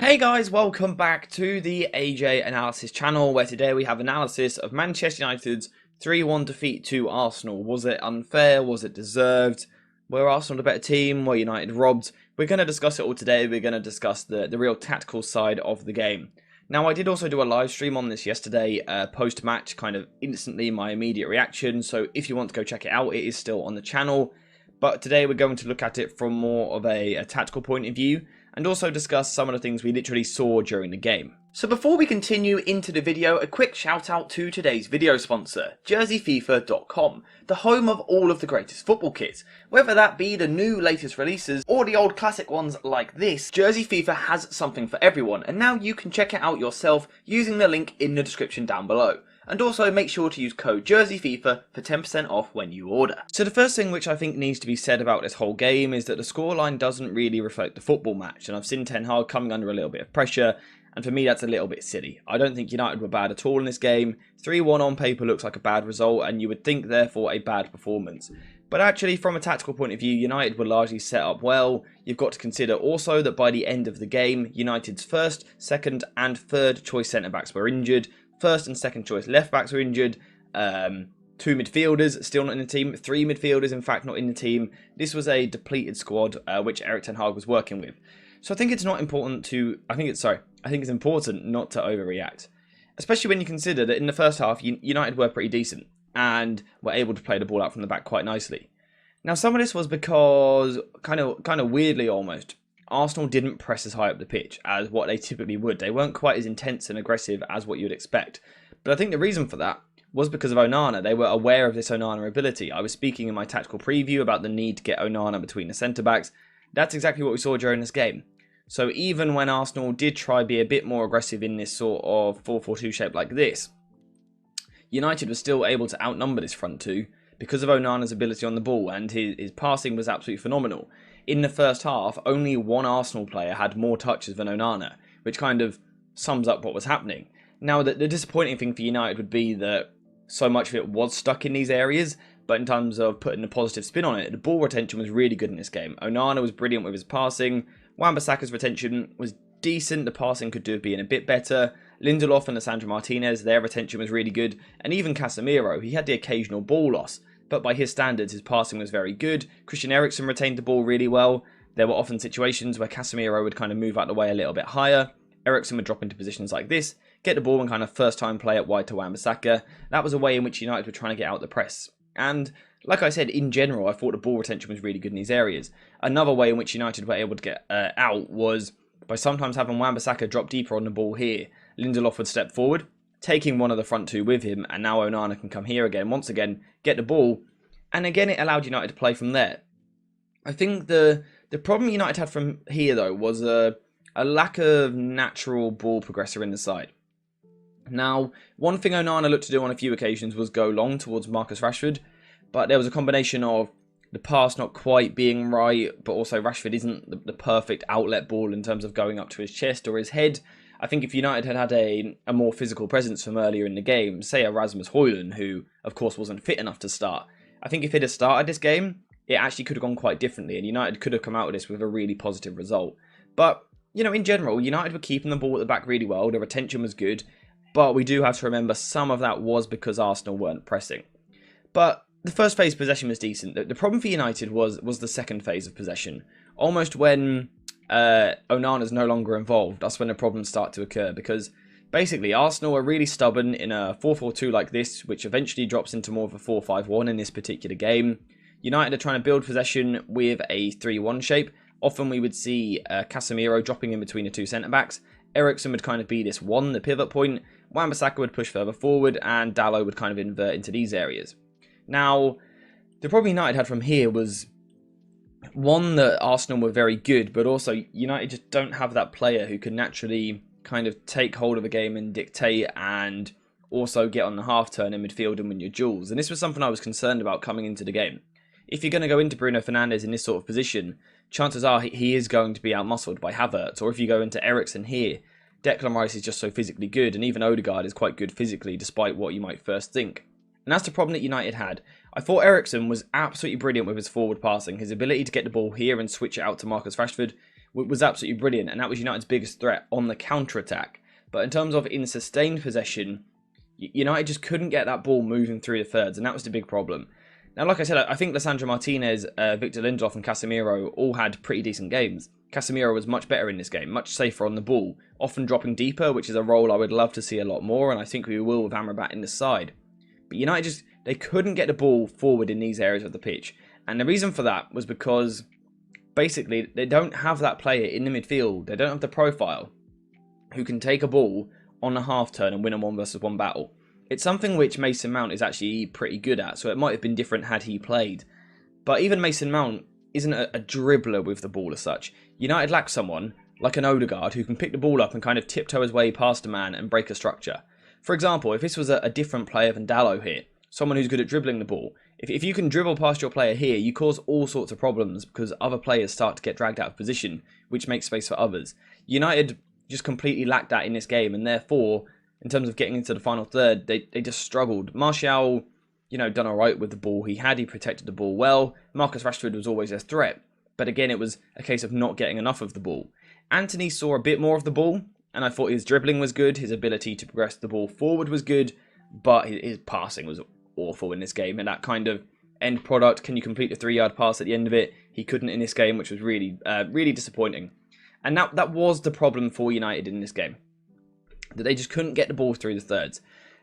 Hey guys, welcome back to the AJ Analysis channel, where today we have analysis of Manchester United's 3-1 defeat to Arsenal. Was it unfair? Was it deserved? Were Arsenal the better team? Were United robbed? We're going to discuss it all today. We're going to discuss the real tactical side of the game. Now, I did also do a live stream on this yesterday, post-match, kind of instantly my immediate reaction. So if you want to go check it out, it is still on the channel. But today we're going to look at it from more of a tactical point of view, and also discuss some of the things we literally saw during the game. So before we continue into the video, a quick shout out to today's video sponsor, JerseyFIFA.com, the home of all of the greatest football kits. Whether that be the new latest releases or the old classic ones like this, Jersey FIFA has something for everyone, and now you can check it out yourself using the link in the description down below. And also make sure to use code JerseyFIFA for 10% off when you order. So the first thing which I think needs to be said about this whole game is that the scoreline doesn't really reflect the football match, and I've seen Ten Hag coming under a little bit of pressure, and for me that's a little bit silly. I don't think United were bad at all in this game. 3-1 on paper looks like a bad result, and you would think therefore a bad performance. But actually, from a tactical point of view, United were largely set up well. You've got to consider also that by the end of the game, United's first, second and third choice centre-backs were injured. First and second choice left backs were injured. 2 midfielders still not in the team. 3 midfielders, in fact, not in the team. This was a depleted squad, which Erik Ten Hag was working with. So I think it's not important to. I think it's important not to overreact, especially when you consider that in the first half, United were pretty decent and were able to play the ball out from the back quite nicely. Now, some of this was because kind of weirdly almost, Arsenal didn't press as high up the pitch as what they typically would. They weren't quite as intense and aggressive as what you'd expect. But I think the reason for that was because of Onana. They were aware of this Onana ability. I was speaking in my tactical preview about the need to get Onana between the centre-backs. That's exactly what we saw during this game. So even when Arsenal did try to be a bit more aggressive in this sort of 4-4-2 shape like this, United was still able to outnumber this front two because of Onana's ability on the ball, and his passing was absolutely phenomenal. In the first half, only one Arsenal player had more touches than Onana, which kind of sums up what was happening. Now, the disappointing thing for United would be that so much of it was stuck in these areas, but in terms of putting a positive spin on it, the ball retention was really good in this game. Onana was brilliant with his passing. Wan-Bissaka's retention was decent. The passing could have been a bit better. Lindelof and Lisandro Martinez, their retention was really good. And even Casemiro, he had the occasional ball loss, but by his standards, his passing was very good. Christian Eriksen retained the ball really well. There were often situations where Casemiro would kind of move out of the way a little bit higher. Eriksen would drop into positions like this, get the ball and kind of first time play it wide to Wan-Bissaka. That was a way in which United were trying to get out the press. And like I said, in general, I thought the ball retention was really good in these areas. Another way in which United were able to get out was by sometimes having Wan-Bissaka drop deeper on the ball here. Lindelof would step forward, taking one of the front two with him, and now Onana can come here again, once again, get the ball, and again it allowed United to play from there. I think the problem United had from here, though, was a lack of natural ball progressor in the side. Now, one thing Onana looked to do on a few occasions was go long towards Marcus Rashford, but there was a combination of the pass not quite being right, but also Rashford isn't the perfect outlet ball in terms of going up to his chest or his head. I think if United had a more physical presence from earlier in the game, say a Rasmus Højlund, who of course wasn't fit enough to start, I think if he'd have started this game, it actually could have gone quite differently, and United could have come out of this with a really positive result. But, you know, in general, United were keeping the ball at the back really well, the retention was good, but we do have to remember some of that was because Arsenal weren't pressing. But the first phase of possession was decent. The problem for United was the second phase of possession. Almost when Onana's no longer involved, that's when the problems start to occur, because basically Arsenal are really stubborn in a 4-4-2 like this, which eventually drops into more of a 4-5-1 in this particular game. United are trying to build possession with a 3-1 shape. Often we would see Casemiro dropping in between the two centre-backs. Eriksen would kind of be this one, the pivot point. Wan-Bissaka would push further forward, and Dalot would kind of invert into these areas. Now, the problem United had from here was, one, that Arsenal were very good, but also United just don't have that player who can naturally kind of take hold of a game and dictate, and also get on the half turn in midfield and win your duels. And this was something I was concerned about coming into the game. If you're going to go into Bruno Fernandes in this sort of position, chances are he is going to be outmuscled by Havertz. Or if you go into Eriksen here, Declan Rice is just so physically good, and even Odegaard is quite good physically, despite what you might first think. And that's the problem that United had. I thought Eriksen was absolutely brilliant with his forward passing. His ability to get the ball here and switch it out to Marcus Rashford was absolutely brilliant, and that was United's biggest threat on the counter-attack. But in terms of in sustained possession, United just couldn't get that ball moving through the thirds, and that was the big problem. Now, like I said, I think Lisandro Martinez, Victor Lindelof and Casemiro all had pretty decent games. Casemiro was much better in this game, much safer on the ball, often dropping deeper, which is a role I would love to see a lot more, and I think we will with Amrabat in the side. But United they couldn't get the ball forward in these areas of the pitch. And the reason for that was because, basically, they don't have that player in the midfield. They don't have the profile who can take a ball on a half turn and win a 1-versus-1 battle. It's something which Mason Mount is actually pretty good at, so it might have been different had he played. But even Mason Mount isn't a dribbler with the ball as such. United lack someone, like an Odegaard, who can pick the ball up and kind of tiptoe his way past a man and break a structure. For example, if this was a different player than Dalot here, someone who's good at dribbling the ball, if you can dribble past your player here, you cause all sorts of problems because other players start to get dragged out of position, which makes space for others. United just completely lacked that in this game, and therefore, in terms of getting into the final third, they just struggled. Martial, done alright with the ball he protected the ball well. Marcus Rashford was always a threat, but again, it was a case of not getting enough of the ball. Antony saw a bit more of the ball, and I thought his dribbling was good, his ability to progress the ball forward was good, but his passing was awful in this game, and that kind of end product, can you complete the 3-yard pass at the end of it? He couldn't in this game, which was really, really disappointing. And that was the problem for United in this game, that they just couldn't get the ball through the thirds.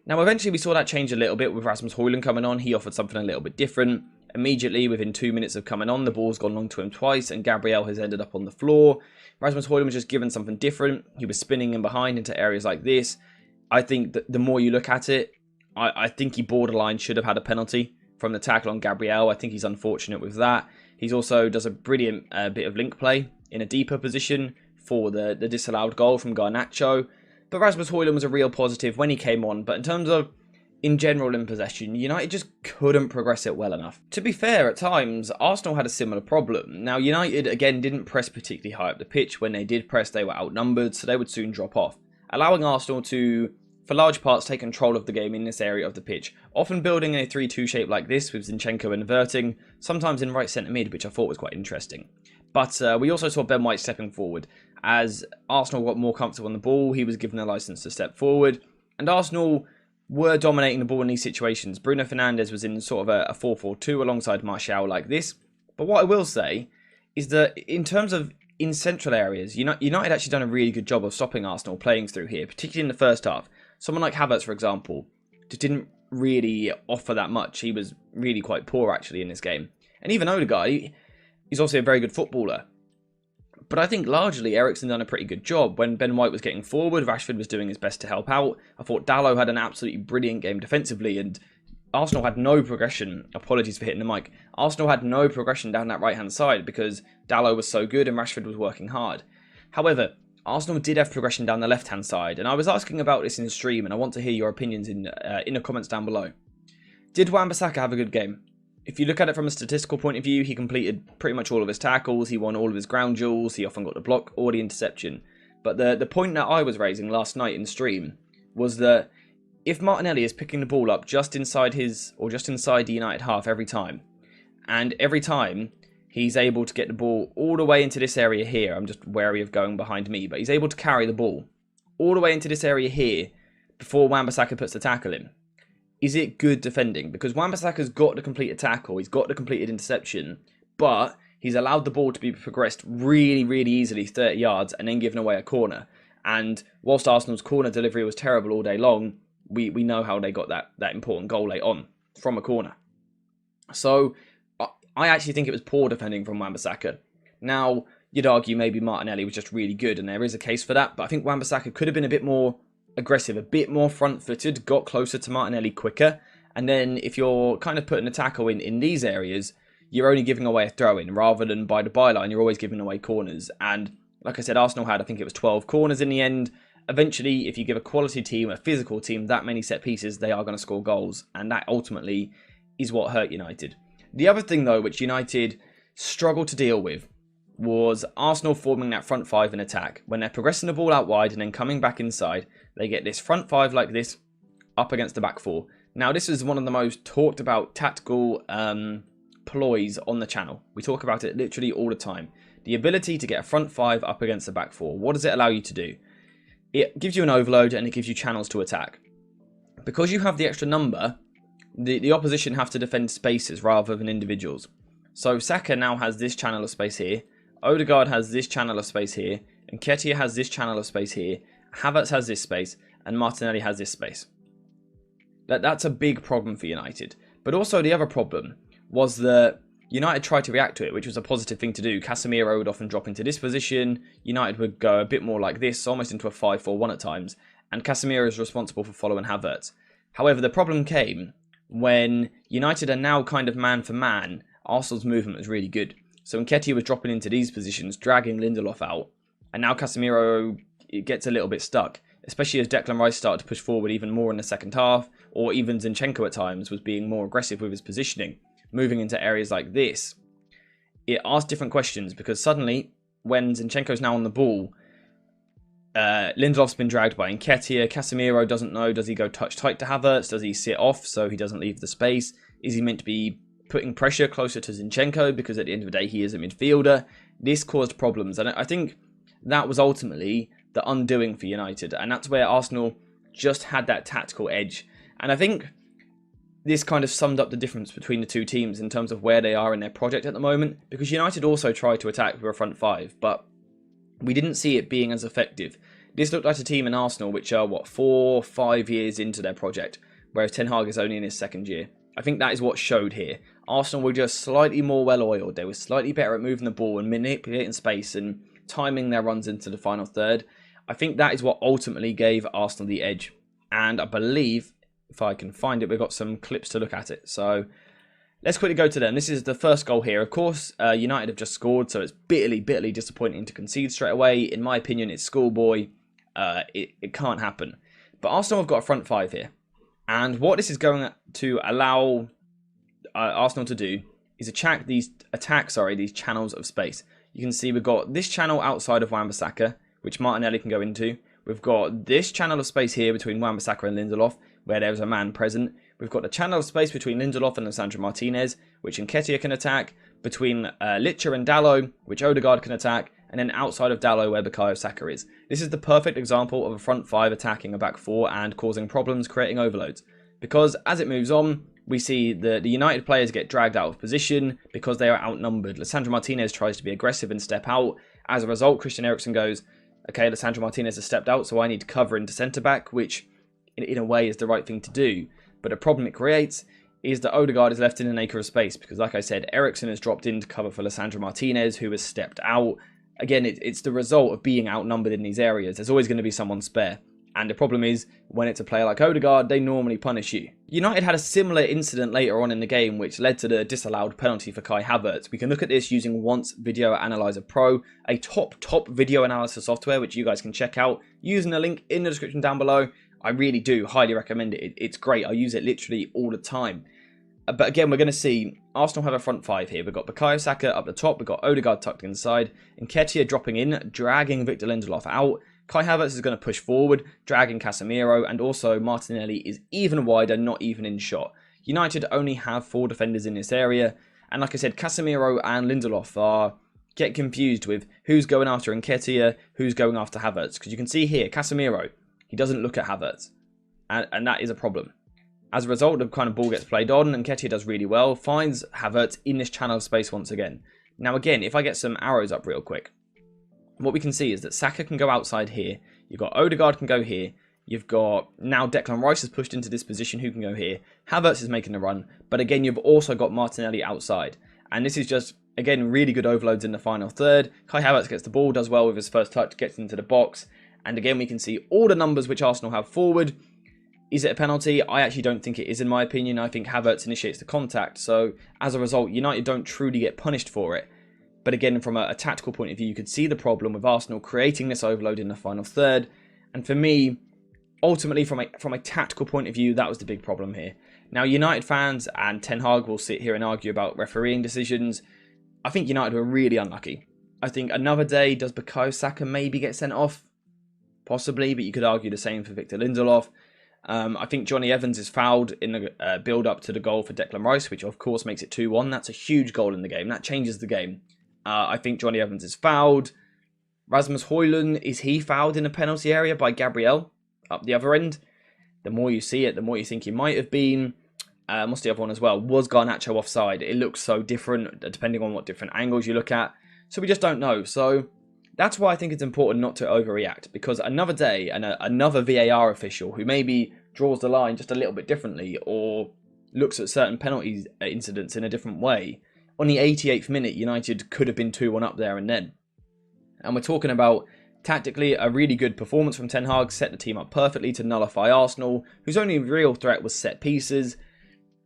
Now, eventually we saw that change a little bit with Rasmus Højlund coming on. He offered something a little bit different. Immediately, within 2 minutes of coming on, the ball's gone long to him twice, and Gabriel has ended up on the floor. Rasmus Højlund was just given something different. He was spinning in behind into areas like this. I think that the more you look at it, I think he borderline should have had a penalty from the tackle on Gabriel. I think he's unfortunate with that. He also does a brilliant bit of link play in a deeper position for the disallowed goal from Garnacho. But Rasmus Højlund was a real positive when he came on. But in terms of, in general, in possession, United just couldn't progress it well enough. To be fair, at times, Arsenal had a similar problem. Now, United, again, didn't press particularly high up the pitch. When they did press, they were outnumbered, so they would soon drop off, allowing Arsenal to, for large parts, take control of the game in this area of the pitch, often building a 3-2 shape like this, with Zinchenko inverting, sometimes in right centre mid, which I thought was quite interesting. But we also saw Ben White stepping forward. As Arsenal got more comfortable on the ball, he was given a licence to step forward, and Arsenal were dominating the ball in these situations. Bruno Fernandes was in sort of a 4-4-2 alongside Martial like this. But what I will say is that in terms of in central areas, United actually done a really good job of stopping Arsenal playing through here, particularly in the first half. Someone like Havertz, for example, just didn't really offer that much. He was really quite poor, actually, in this game. And even Odegaard, he's also a very good footballer. But I think largely Eriksen done a pretty good job. When Ben White was getting forward, Rashford was doing his best to help out. I thought Dalot had an absolutely brilliant game defensively, and Arsenal had no progression. Apologies for hitting the mic. Arsenal had no progression down that right-hand side because Dalot was so good and Rashford was working hard. However, Arsenal did have progression down the left-hand side, and I was asking about this in the stream, and I want to hear your opinions in the comments down below. Did Wan-Bissaka have a good game? If you look at it from a statistical point of view, he completed pretty much all of his tackles, he won all of his ground duels, he often got the block or the interception. But the point that I was raising last night in the stream was that if Martinelli is picking the ball up just inside the United half every time, and every time he's able to get the ball all the way into this area here, I'm just wary of going behind me, but he's able to carry the ball all the way into this area here before Wan-Bissaka puts the tackle in. Is it good defending? Because Wan-Bissaka's got the completed tackle, he's got the completed interception, but he's allowed the ball to be progressed really, really easily 30 yards and then given away a corner. And whilst Arsenal's corner delivery was terrible all day long, we know how they got that important goal late on from a corner. So I actually think it was poor defending from Wan-Bissaka. Now, you'd argue maybe Martinelli was just really good, and there is a case for that, but I think Wan-Bissaka could have been a bit more aggressive, a bit more front-footed, got closer to Martinelli quicker, and then if you're kind of putting a tackle in these areas, you're only giving away a throw-in, rather than by the byline, you're always giving away corners. And like I said, Arsenal had, I think it was 12 corners in the end. Eventually, if you give a quality team, a physical team, that many set pieces, they are going to score goals, and that ultimately is what hurt United. The other thing, though, which United struggled to deal with, was Arsenal forming that front five in attack. When they're progressing the ball out wide and then coming back inside, they get this front five like this up against the back four. Now, this is one of the most talked about tactical ploys on the channel. We talk about it literally all the time. The ability to get a front 5 up against the back 4. What does it allow you to do? It gives you an overload and it gives you channels to attack. Because you have the extra number, the opposition have to defend spaces rather than individuals. So Saka now has this channel of space here, Odegaard has this channel of space here, Nketiah has this channel of space here, Havertz has this space, and Martinelli has this space. That's a big problem for United. But also the other problem was that United tried to react to it, which was a positive thing to do. Casemiro would often drop into this position, United would go a bit more like this, almost into a 5-4-1 at times, and Casemiro is responsible for following Havertz. However, the problem came when United are now kind of man for man. Arsenal's movement was really good. So Nketiah was dropping into these positions, dragging Lindelof out, and now Casemiro gets a little bit stuck, especially as Declan Rice started to push forward even more in the second half, or even Zinchenko at times was being more aggressive with his positioning, moving into areas like this. It asked different questions because suddenly, when Zinchenko's now on the ball, Lindelof's been dragged by Nketiah. Casemiro doesn't know, does he go touch tight to Havertz? Does he sit off so he doesn't leave the space? Is he meant to be putting pressure closer to Zinchenko because at the end of the day he is a midfielder? This caused problems, and I think that was ultimately the undoing for United, and that's where Arsenal just had that tactical edge. And I think this kind of summed up the difference between the two teams in terms of where they are in their project at the moment, because United also tried to attack with a front 5, but we didn't see it being as effective. This looked like a team in Arsenal which are, 4-5 years into their project, whereas Ten Hag is only in his second year. I think that is what showed here. Arsenal were just slightly more well-oiled. They were slightly better at moving the ball and manipulating space and timing their runs into the final third. I think that is what ultimately gave Arsenal the edge. And I believe, if I can find it, we've got some clips to look at it. So let's quickly go to them. This is the first goal here. Of course, United have just scored, so it's bitterly disappointing to concede straight away. In my opinion, it's schoolboy. It can't happen. But Arsenal have got a front 5 here. And what this is going to allow Arsenal to do is attack these channels of space. You can see we've got this channel outside of Wan-Bissaka, which Martinelli can go into. We've got this channel of space here between Wan-Bissaka and Lindelof, where there's a man present. We've got the channel of space between Lindelof and Lisandro Martinez, which Nketiah can attack, between Licha and Dalot, which Odegaard can attack, and then outside of Dalot where Bukayo Saka is. This is the perfect example of a front 5 attacking a back 4 and causing problems, creating overloads. Because as it moves on, we see the United players get dragged out of position because they are outnumbered. Lisandro Martinez tries to be aggressive and step out. As a result, Christian Eriksen goes, okay, Lisandro Martinez has stepped out, so I need to cover into centre-back, which in a way is the right thing to do. But the problem it creates is that Odegaard is left in an acre of space because, like I said, Eriksen has dropped in to cover for Lisandro Martinez, who has stepped out. Again, it's the result of being outnumbered in these areas. There's always going to be someone spare. And the problem is, when it's a player like Odegaard, they normally punish you. United had a similar incident later on in the game, which led to the disallowed penalty for Kai Havertz. We can look at this using Once Video Analyzer Pro, a top video analysis software, which you guys can check out using the link in the description down below. I really do highly recommend it. It's great. I use it literally all the time. But again, we're going to see Arsenal have a front 5 here. We've got Bukayo Saka up the top. We've got Odegaard tucked inside. Nketiah dropping in, dragging Victor Lindelof out. Kai Havertz is going to push forward, dragging Casemiro, and also Martinelli is even wider, not even in shot. United only have 4 defenders in this area, and like I said, Casemiro and Lindelof get confused with who's going after Nketiah, who's going after Havertz, because you can see here, Casemiro, he doesn't look at Havertz, and that is a problem. As a result, the kind of ball gets played on, and Nketiah does really well, finds Havertz in this channel of space once again. Now again, if I get some arrows up real quick, what we can see is that Saka can go outside here. You've got Odegaard can go here. You've got now Declan Rice has pushed into this position who can go here. Havertz is making the run. But again, you've also got Martinelli outside. And this is just, again, really good overloads in the final third. Kai Havertz gets the ball, does well with his first touch, gets into the box. And again, we can see all the numbers which Arsenal have forward. Is it a penalty? I actually don't think it is, in my opinion. I think Havertz initiates the contact. So as a result, United don't truly get punished for it. But again, from a tactical point of view, you could see the problem with Arsenal creating this overload in the final third. And for me, ultimately, from a tactical point of view, that was the big problem here. Now, United fans and Ten Hag will sit here and argue about refereeing decisions. I think United were really unlucky. I think another day, does Bukayo Saka maybe get sent off? Possibly, but you could argue the same for Victor Lindelof. I think Johnny Evans is fouled in the build-up to the goal for Declan Rice, which of course makes it 2-1. That's a huge goal in the game. That changes the game. I think Johnny Evans is fouled. Rasmus Højlund, is he fouled in a penalty area by Gabriel up the other end? The more you see it, the more you think he might have been. What's the other one as well? Was Garnacho offside? It looks so different depending on what different angles you look at. So we just don't know. So that's why I think it's important not to overreact, because another day and another VAR official who maybe draws the line just a little bit differently or looks at certain penalty incidents in a different way, on the 88th minute, United could have been 2-1 up there and then. And we're talking about, tactically, a really good performance from Ten Hag, set the team up perfectly to nullify Arsenal, whose only real threat was set pieces.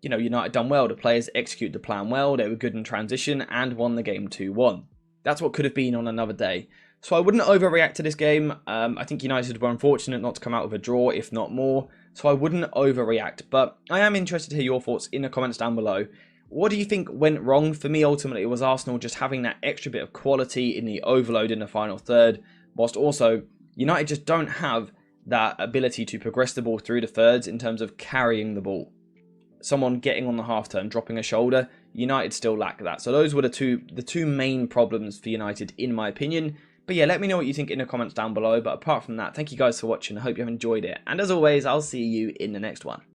You know, United done well, the players executed the plan well, they were good in transition and won the game 2-1. That's what could have been on another day. So I wouldn't overreact to this game. I think United were unfortunate not to come out with a draw, if not more. So I wouldn't overreact. But I am interested to hear your thoughts in the comments down below. What do you think went wrong? For me, ultimately, it was Arsenal just having that extra bit of quality in the overload in the final third, whilst also United just don't have that ability to progress the ball through the thirds in terms of carrying the ball. Someone getting on the half turn, dropping a shoulder, United still lack that. So those were the two main problems for United, in my opinion. But yeah, let me know what you think in the comments down below. But apart from that, thank you guys for watching. I hope you have enjoyed it. And as always, I'll see you in the next one.